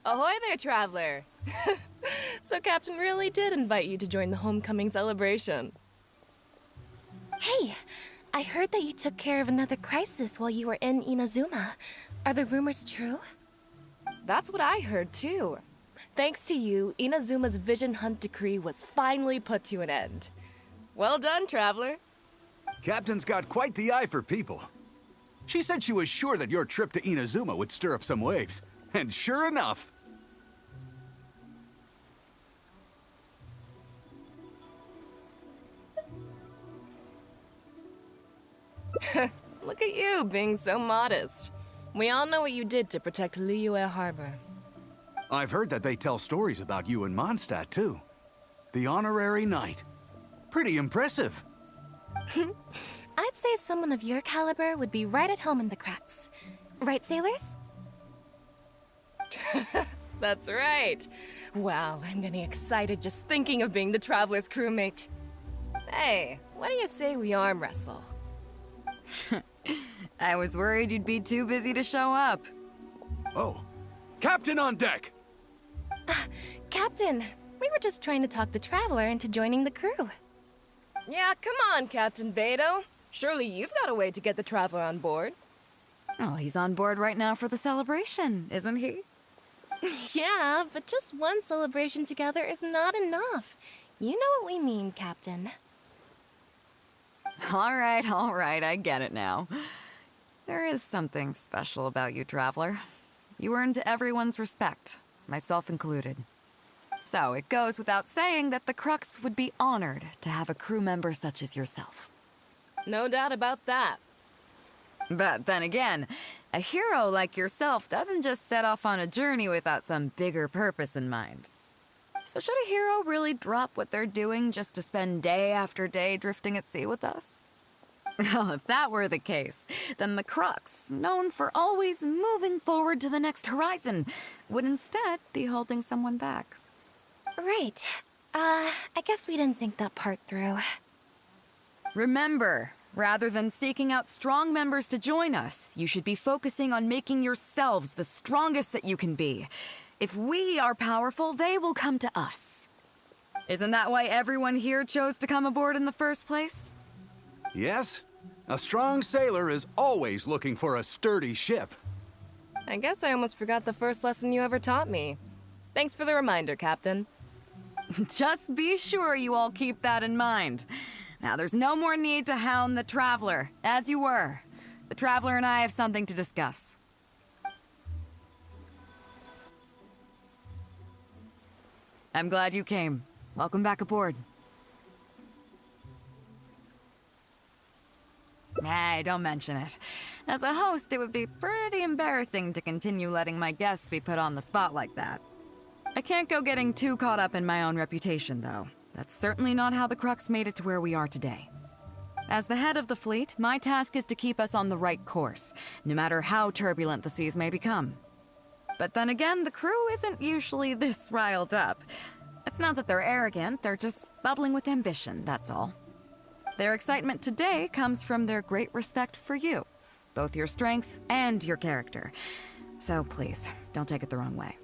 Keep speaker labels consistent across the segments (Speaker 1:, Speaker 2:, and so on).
Speaker 1: Ahoy there, traveler! So Captain really did invite you to join the homecoming celebration.
Speaker 2: Hey, I heard that you took care of another crisis while you were in Inazuma. Are the rumors true?
Speaker 1: That's what I heard, too. Thanks to you, Inazuma's Vision Hunt decree was finally put to an end. Well done, traveler.
Speaker 3: Captain's got quite the eye for people. She said she was sure that your trip to Inazuma would stir up some waves. And sure enough...
Speaker 1: Look at you, being so modest. We all know what you did to protect Liyue Harbor.
Speaker 3: I've heard that they tell stories about you in Mondstadt, too. The honorary knight. Pretty impressive.
Speaker 2: I'd say someone of your caliber would be right at home in the cracks. Right, sailors?
Speaker 1: That's right. Wow, I'm getting excited just thinking of being the Traveler's crewmate. Hey, what do you say we arm wrestle?
Speaker 4: I was worried you'd be too busy to show up.
Speaker 3: Oh, Captain on deck!
Speaker 2: Captain, we were just trying to talk the Traveler into joining the crew.
Speaker 1: Yeah, come on, Captain Beidou. Surely you've got a way to get the Traveler on board.
Speaker 4: Oh, he's on board right now for the celebration, isn't he?
Speaker 2: Yeah, but just one celebration together is not enough. You know what we mean, Captain.
Speaker 4: All right, I get it now. There is something special about you, Traveler. You earned everyone's respect, myself included. So it goes without saying that the Crux would be honored to have a crew member such as yourself.
Speaker 1: No doubt about that.
Speaker 4: But then again, a hero like yourself doesn't just set off on a journey without some bigger purpose in mind. So should a hero really drop what they're doing just to spend day after day drifting at sea with us? Well, if that were the case, then the Crux, known for always moving forward to the next horizon, would instead be holding someone back.
Speaker 2: Right. I guess we didn't think that part through.
Speaker 4: Remember, rather than seeking out strong members to join us, you should be focusing on making yourselves the strongest that you can be. If we are powerful, they will come to us. Isn't that why everyone here chose to come aboard in the first place?
Speaker 3: Yes, a strong sailor is always looking for a sturdy ship.
Speaker 1: I guess I almost forgot the first lesson you ever taught me. Thanks for the reminder, Captain.
Speaker 4: Just be sure you all keep that in mind. Now, there's no more need to hound the Traveler, as you were. The Traveler and I have something to discuss. I'm glad you came. Welcome back aboard. Don't mention it. As a host, it would be pretty embarrassing to continue letting my guests be put on the spot like that. I can't go getting too caught up in my own reputation, though. That's certainly not how the Crux made it to where we are today. As the head of the fleet, my task is to keep us on the right course, no matter how turbulent the seas may become. But then again, the crew isn't usually this riled up. It's not that they're arrogant, they're just bubbling with ambition, that's all. Their excitement today comes from their great respect for you, both your strength and your character. So please, don't take it the wrong way.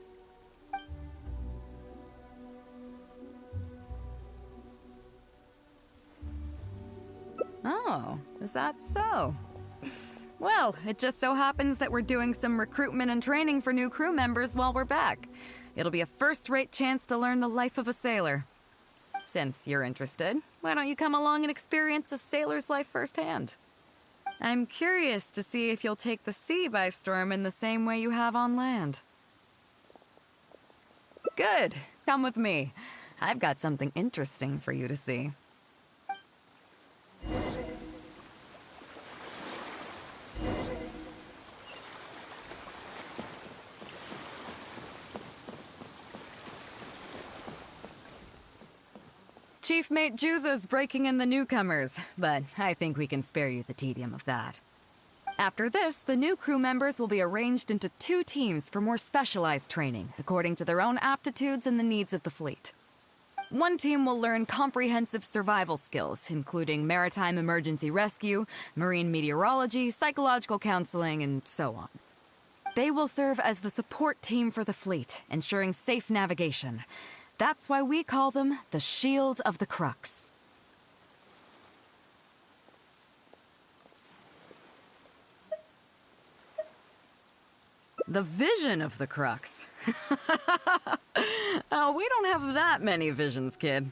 Speaker 4: Oh, is that so? Well, it just so happens that we're doing some recruitment and training for new crew members while we're back. It'll be a first-rate chance to learn the life of a sailor. Since you're interested, why don't you come along and experience a sailor's life firsthand? I'm curious to see if you'll take the sea by storm in the same way you have on land. Good. Come with me. I've got something interesting for you to see. Chief Mate Juza's breaking in the newcomers, but I think we can spare you the tedium of that. After this, the new crew members will be arranged into 2 teams for more specialized training, according to their own aptitudes and the needs of the fleet. One team will learn comprehensive survival skills, including maritime emergency rescue, marine meteorology, psychological counseling, and so on. They will serve as the support team for the fleet, ensuring safe navigation. That's why we call them the Shield of the Crux. The vision of the Crux. Oh, we don't have that many visions, kid.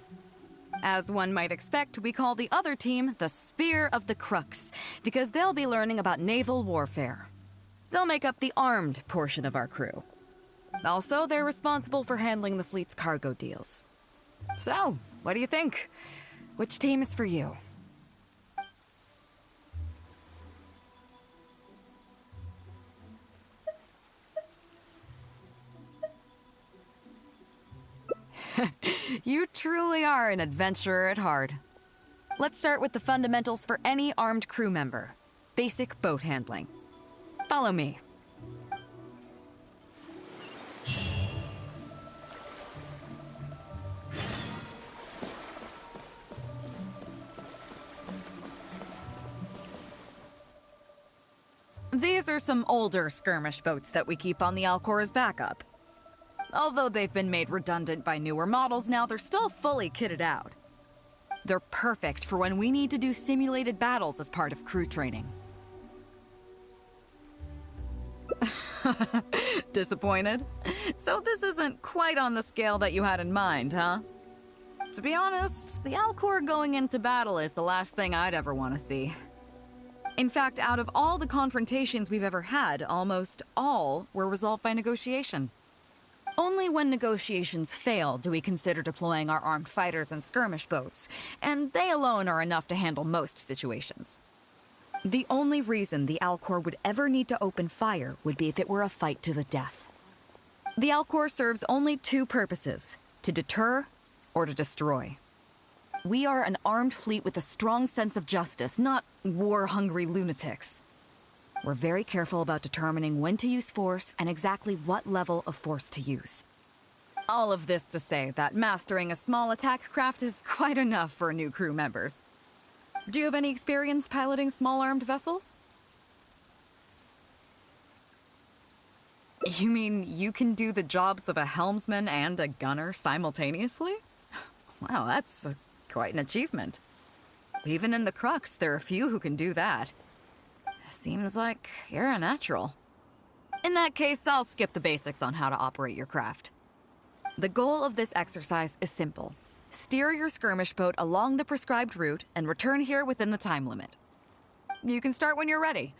Speaker 4: As one might expect, we call the other team the Spear of the Crux, because they'll be learning about naval warfare. They'll make up the armed portion of our crew. Also, they're responsible for handling the fleet's cargo deals. So, what do you think? Which team is for you? You truly are an adventurer at heart. Let's start with the fundamentals for any armed crew member. Basic boat handling. Follow me. These are some older skirmish boats that we keep on the Alcor as backup. Although they've been made redundant by newer models now, they're still fully kitted out. They're perfect for when we need to do simulated battles as part of crew training. Disappointed? So this isn't quite on the scale that you had in mind, huh? To be honest, the Alcor going into battle is the last thing I'd ever want to see. In fact, out of all the confrontations we've ever had, almost all were resolved by negotiation. Only when negotiations fail do we consider deploying our armed fighters and skirmish boats, and they alone are enough to handle most situations. The only reason the Alcor would ever need to open fire would be if it were a fight to the death. The Alcor serves only two purposes: to deter or to destroy. We are an armed fleet with a strong sense of justice, not war-hungry lunatics. We're very careful about determining when to use force and exactly what level of force to use. All of this to say that mastering a small attack craft is quite enough for new crew members. Do you have any experience piloting small armed vessels? You mean you can do the jobs of a helmsman and a gunner simultaneously? Wow, that's quite an achievement. Even in the Crux, there are few who can do that. Seems like you're a natural. In that case, I'll skip the basics on how to operate your craft. The goal of this exercise is simple. Steer your skirmish boat along the prescribed route and return here within the time limit. You can start when you're ready.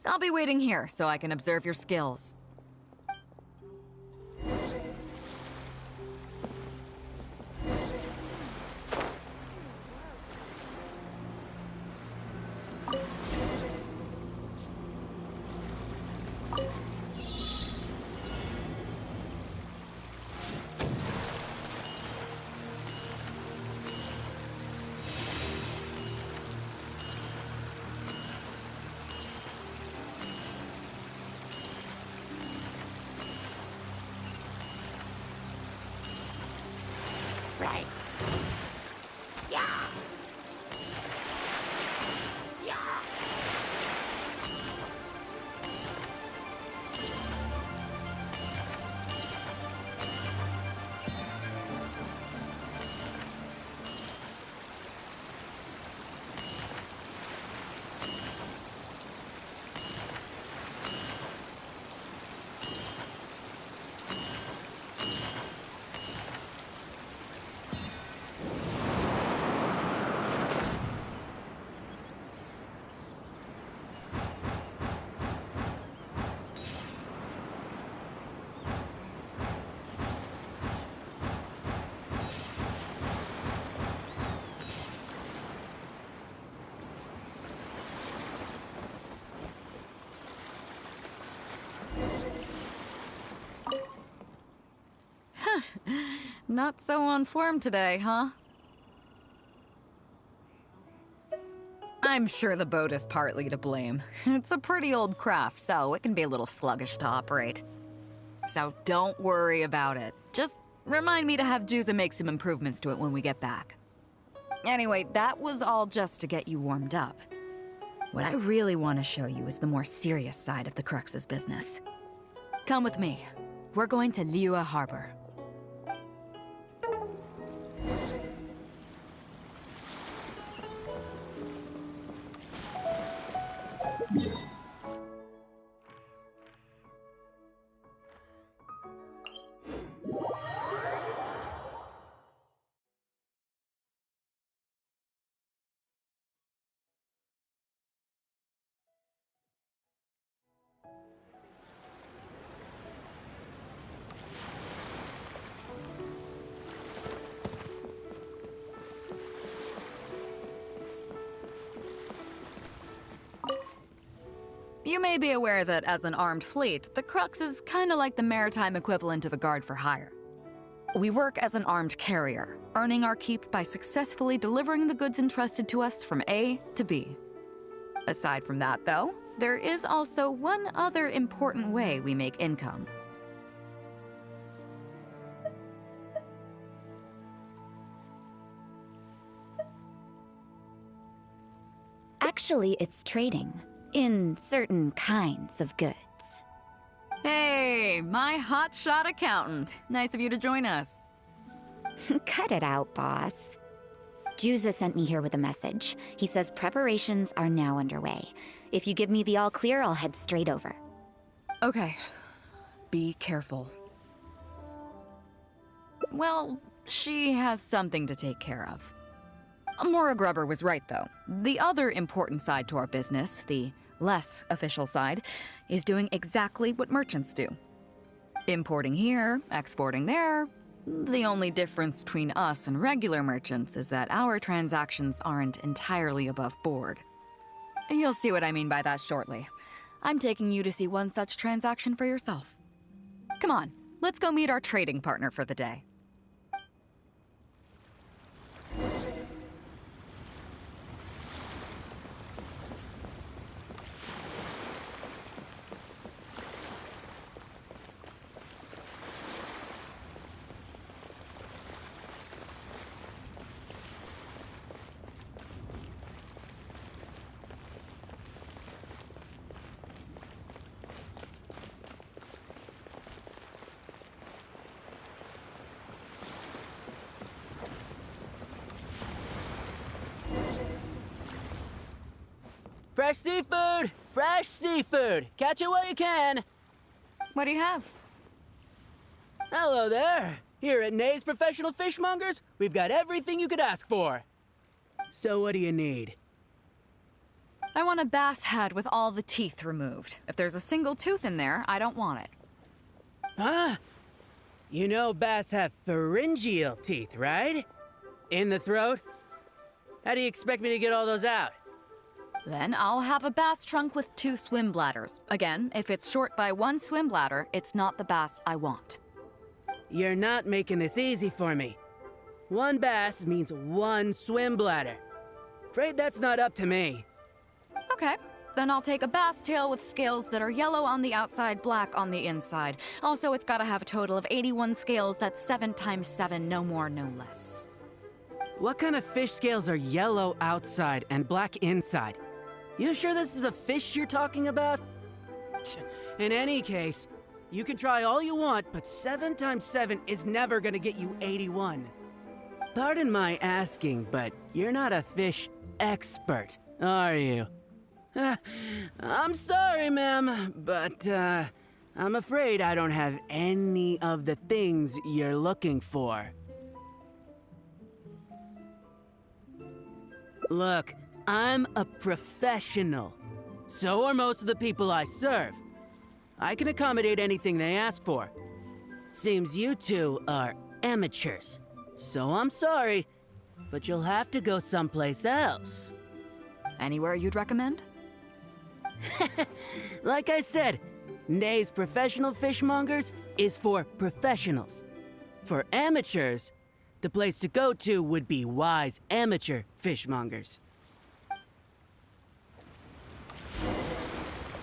Speaker 4: I'll be waiting here so I can observe your skills.
Speaker 5: Right. Yeah. Yeah.
Speaker 4: Not so on form today, huh? I'm sure the boat is partly to blame. It's a pretty old craft, so it can be a little sluggish to operate. So don't worry about it. Just remind me to have Juza make some improvements to it when we get back. Anyway, that was all just to get you warmed up. What I really want to show you is the more serious side of the Crux's business. Come with me. We're going to Liyue Harbor. You may be aware that as an armed fleet, the Crux is kinda like the maritime equivalent of a guard for hire. We work as an armed carrier, earning our keep by successfully delivering the goods entrusted to us from A to B. Aside from that, though, there is also one other important way we make income.
Speaker 6: Actually, it's trading. In certain kinds of goods.
Speaker 4: Hey, my hotshot accountant. Nice of you to join us.
Speaker 6: Cut it out, boss. Juza sent me here with a message. He says preparations are now underway. If you give me the all clear, I'll head straight over.
Speaker 4: Okay. Be careful. Well, she has something to take care of. Mora Grubber was right, though. The other important side to our business, the less official side, is doing exactly what merchants do. Importing here, exporting there. The only difference between us and regular merchants is that our transactions aren't entirely above board. You'll see what I mean by that shortly. I'm taking you to see one such transaction for yourself. Come on, let's go meet our trading partner for the day.
Speaker 7: Fresh seafood! Fresh seafood! Catch it while you can!
Speaker 4: What do you have?
Speaker 7: Hello there! Here at Nay's Professional Fishmongers, we've got everything you could ask for. So what do you need?
Speaker 4: I want a bass head with all the teeth removed. If there's a single tooth in there, I don't want it.
Speaker 7: Huh? You know bass have pharyngeal teeth, right? In the throat? How do you expect me to get all those out?
Speaker 4: Then I'll have a bass trunk with 2 swim bladders. Again, if it's short by 1 swim bladder, it's not the bass I want.
Speaker 7: You're not making this easy for me. 1 bass means 1 swim bladder. Afraid that's not up to me.
Speaker 4: Okay, then I'll take a bass tail with scales that are yellow on the outside, black on the inside. Also, it's gotta have a total of 81 scales, that's 7 times 7, no more, no less.
Speaker 7: What kind of fish scales are yellow outside and black inside? You sure this is a fish you're talking about? In any case, you can try all you want, but 7 times 7 is never gonna get you 81. Pardon my asking, but you're not a fish expert, are you? I'm sorry, ma'am, but I'm afraid I don't have any of the things you're looking for. Look, I'm a professional. So are most of the people I serve. I can accommodate anything they ask for. Seems you two are amateurs. So I'm sorry, but you'll have to go someplace else.
Speaker 4: Anywhere you'd recommend?
Speaker 7: Like I said, Nay's Professional Fishmongers is for professionals. For amateurs, the place to go to would be Wise Amateur Fishmongers.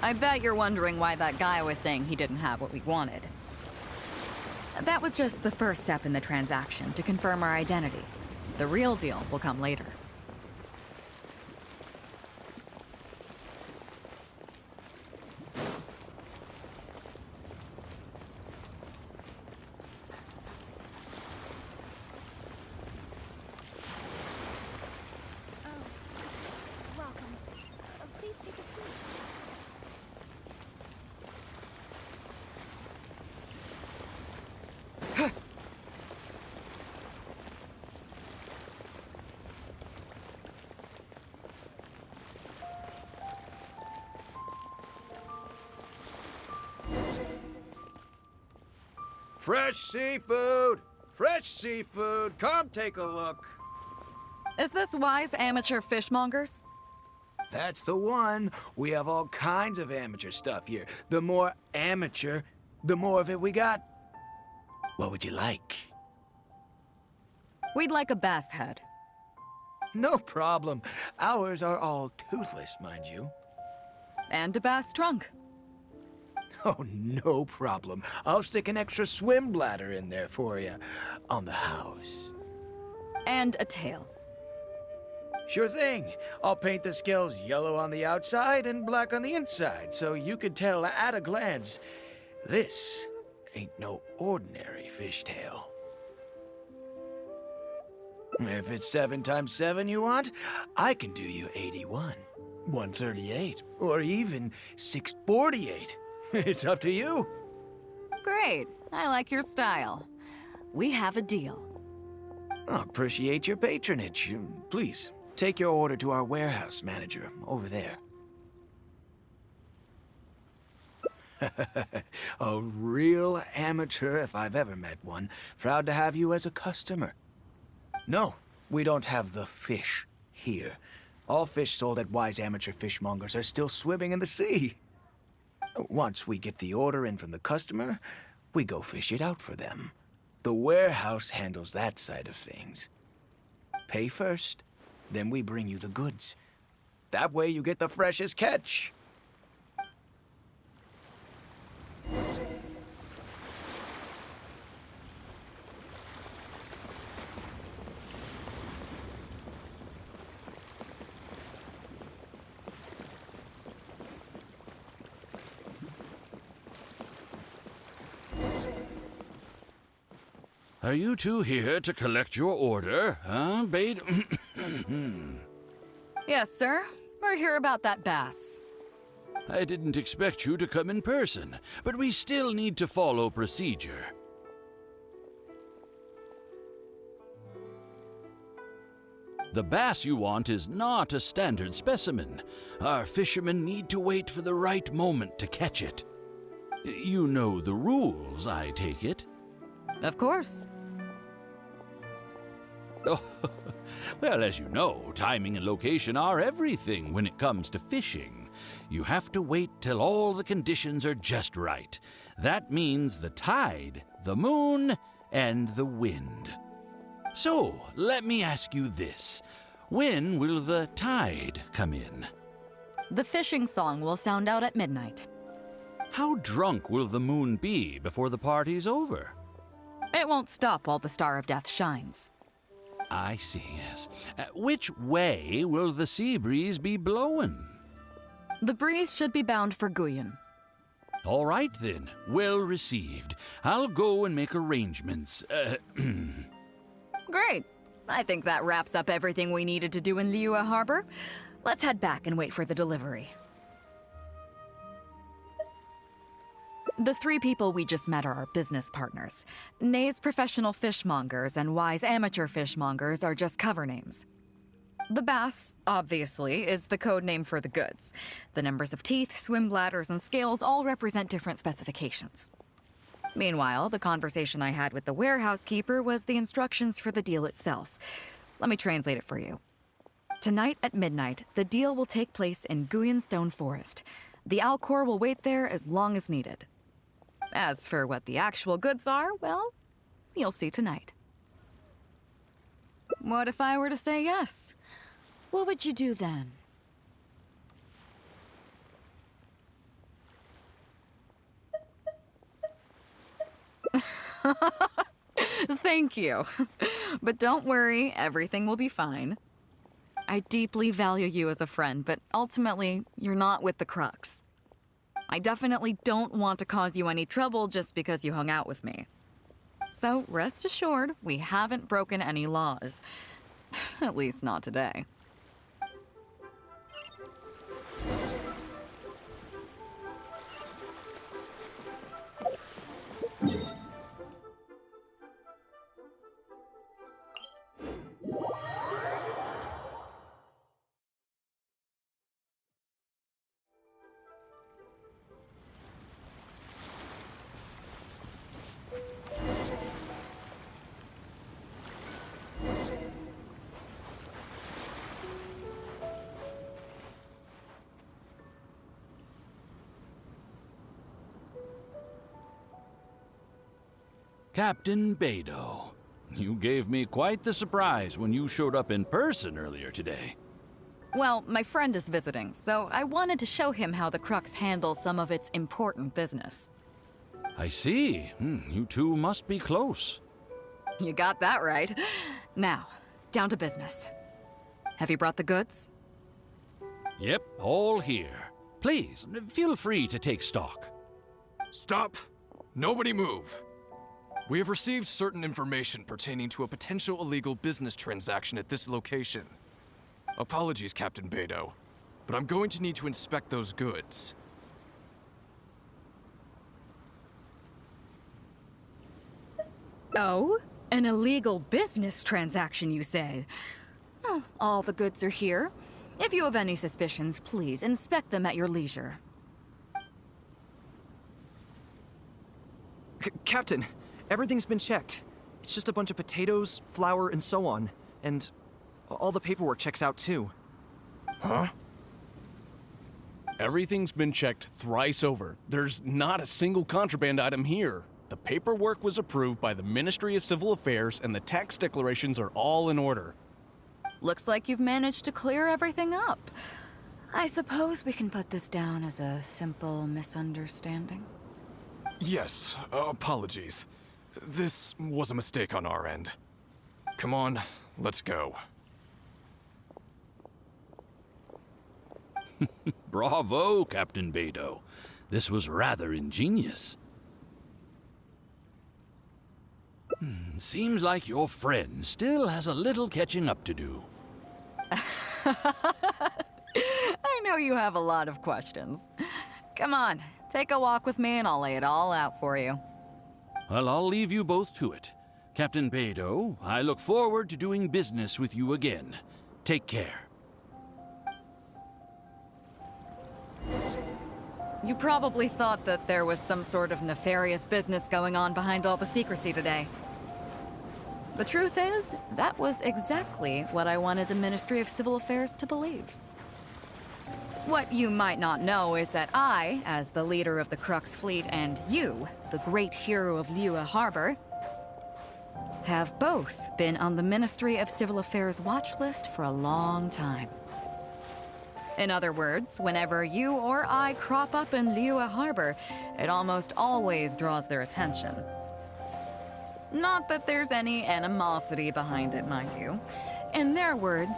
Speaker 4: I bet you're wondering why that guy was saying he didn't have what we wanted. That was just the first step in the transaction to confirm our identity. The real deal will come later.
Speaker 8: Fresh seafood! Fresh seafood! Come take a look.
Speaker 4: Is this Wise Amateur Fishmongers?
Speaker 8: That's the one. We have all kinds of amateur stuff here. The more amateur, the more of it we got. What would you like?
Speaker 4: We'd like a bass head.
Speaker 8: No problem. Ours are all toothless, mind you.
Speaker 4: And a bass trunk.
Speaker 8: Oh, no problem. I'll stick an extra swim bladder in there for you. On the house.
Speaker 4: And a tail.
Speaker 8: Sure thing. I'll paint the scales yellow on the outside and black on the inside, so you can tell at a glance, this ain't no ordinary fishtail. If it's 7 times 7 you want, I can do you 81, 138, or even 648. It's up to you.
Speaker 4: Great. I like your style. We have a deal.
Speaker 8: I appreciate your patronage. Please, take your order to our warehouse manager over there. A real amateur if I've ever met one. Proud to have you as a customer. No, we don't have the fish here. All fish sold at Wise Amateur Fishmongers are still swimming in the sea. Once we get the order in from the customer, we go fish it out for them. The warehouse handles that side of things. Pay first, then we bring you the goods. That way you get the freshest catch.
Speaker 9: Are you two here to collect your order, huh, Beidou?
Speaker 4: Yes, sir. We're here about that bass.
Speaker 9: I didn't expect you to come in person, but we still need to follow procedure. The bass you want is not a standard specimen. Our fishermen need to wait for the right moment to catch it. You know the rules, I take it?
Speaker 4: Of course.
Speaker 9: Oh, well, as you know, timing and location are everything when it comes to fishing. You have to wait till all the conditions are just right. That means the tide, the moon, and the wind. So, let me ask you this. When will the tide come in?
Speaker 4: The fishing song will sound out at midnight.
Speaker 9: How drunk will the moon be before the party's over?
Speaker 4: It won't stop while the Star of Death shines.
Speaker 9: I see, yes. Which way will the sea breeze be blowing?
Speaker 4: The breeze should be bound for Guyan.
Speaker 9: All right, then. Well received. I'll go and make arrangements.
Speaker 4: Great. I think that wraps up everything we needed to do in Liyue Harbor. Let's head back and wait for the delivery. The 3 people we just met are our business partners. Nay's Professional Fishmongers and Wise Amateur Fishmongers are just cover names. The bass, obviously, is the code name for the goods. The numbers of teeth, swim bladders, and scales all represent different specifications. Meanwhile, the conversation I had with the warehouse keeper was the instructions for the deal itself. Let me translate it for you. Tonight at midnight, the deal will take place in Guyan Stone Forest. The Alcor will wait there as long as needed. As for what the actual goods are, well, you'll see tonight. What if I were to say yes? What would you do then? Thank you. But don't worry, everything will be fine. I deeply value you as a friend, but ultimately, you're not with the Crux. I definitely don't want to cause you any trouble just because you hung out with me. So rest assured, we haven't broken any laws. At least not today.
Speaker 9: Captain Beidou. You gave me quite the surprise when you showed up in person earlier today.
Speaker 4: Well, my friend is visiting, so I wanted to show him how the Crux handles some of its important business.
Speaker 9: I see. You two must be close.
Speaker 4: You got that right. Now, down to business. Have you brought the goods?
Speaker 9: Yep, all here. Please, feel free to take stock.
Speaker 10: Stop! Nobody move! We have received certain information pertaining to a potential illegal business transaction at this location. Apologies, Captain Beidou, but I'm going to need to inspect those goods.
Speaker 4: Oh? An illegal business transaction, you say? Well, all the goods are here. If you have any suspicions, please inspect them at your leisure.
Speaker 11: Captain, everything's been checked. It's just a bunch of potatoes, flour, and so on. And all the paperwork checks out too.
Speaker 12: Huh? Everything's been checked thrice over. There's not a single contraband item here. The paperwork was approved by the Ministry of Civil Affairs and the tax declarations are all in order.
Speaker 4: Looks like you've managed to clear everything up. I suppose we can put this down as a simple misunderstanding.
Speaker 10: Yes, apologies. This was a mistake on our end. Come on, let's go.
Speaker 9: Bravo, Captain Beidou. This was rather ingenious. Seems like your friend still has a little catching up to do.
Speaker 4: I know you have a lot of questions. Come on, take a walk with me and I'll lay it all out for you.
Speaker 9: Well, I'll leave you both to it. Captain Beidou, I look forward to doing business with you again. Take care.
Speaker 4: You probably thought that there was some sort of nefarious business going on behind all the secrecy today. The truth is, that was exactly what I wanted the Ministry of Civil Affairs to believe. What you might not know is that I, as the leader of the Crux fleet, and you, the great hero of Liyue Harbor, have both been on the Ministry of Civil Affairs watch list for a long time. In other words, whenever you or I crop up in Liyue Harbor, it almost always draws their attention. Not that there's any animosity behind it, mind you. In their words,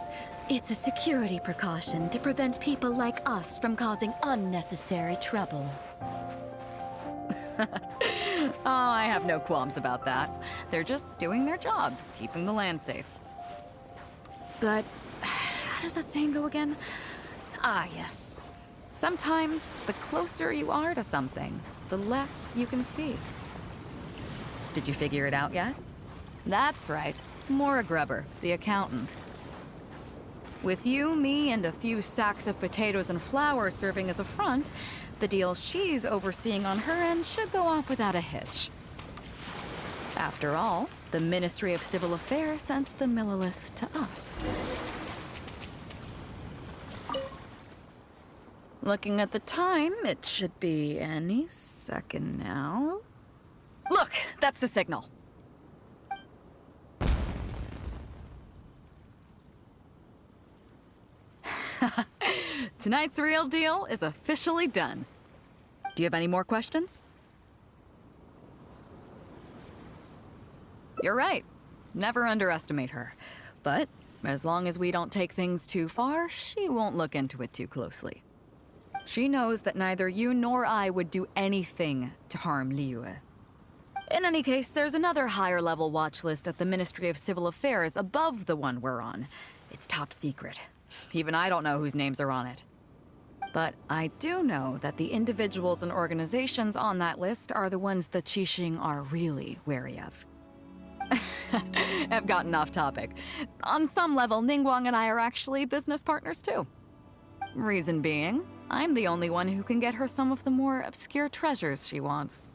Speaker 4: it's a security precaution to prevent people like us from causing unnecessary trouble. Oh, I have no qualms about that. They're just doing their job, keeping the land safe. But how does that saying go again? Ah, yes. Sometimes the closer you are to something, the less you can see. Did you figure it out yet? That's right. Maura Grubber, the accountant. With you, me, and a few sacks of potatoes and flour serving as a front, the deal she's overseeing on her end should go off without a hitch. After all, the Ministry of Civil Affairs sent the Millilith to us. Looking at the time, it should be any second now. Look, that's the signal. Tonight's real deal is officially done. Do you have any more questions? You're right. Never underestimate her. But as long as we don't take things too far, she won't look into it too closely. She knows that neither you nor I would do anything to harm Liyue. In any case, there's another higher-level watch list at the Ministry of Civil Affairs above the one we're on. It's top secret. Even I don't know whose names are on it. But I do know that the individuals and organizations on that list are the ones the Qixing are really wary of. I've gotten off topic. On some level, Ningguang and I are actually business partners too. Reason being, I'm the only one who can get her some of the more obscure treasures she wants.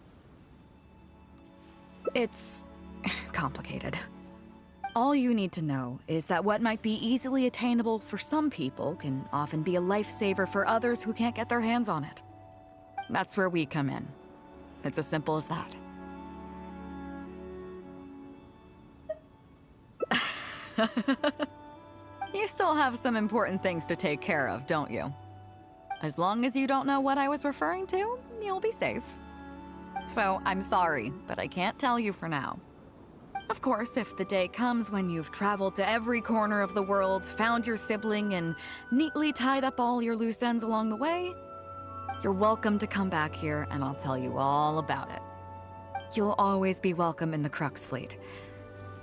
Speaker 4: It's complicated. All you need to know is that what might be easily attainable for some people can often be a lifesaver for others who can't get their hands on it. That's where we come in. It's as simple as that. You still have some important things to take care of, don't you? As long as you don't know what I was referring to, you'll be safe. So, I'm sorry, but I can't tell you for now. Of course, if the day comes when you've traveled to every corner of the world, found your sibling, and neatly tied up all your loose ends along the way, you're welcome to come back here and I'll tell you all about it. You'll always be welcome in the Crux fleet.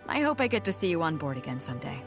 Speaker 4: I hope I get to see you on board again someday.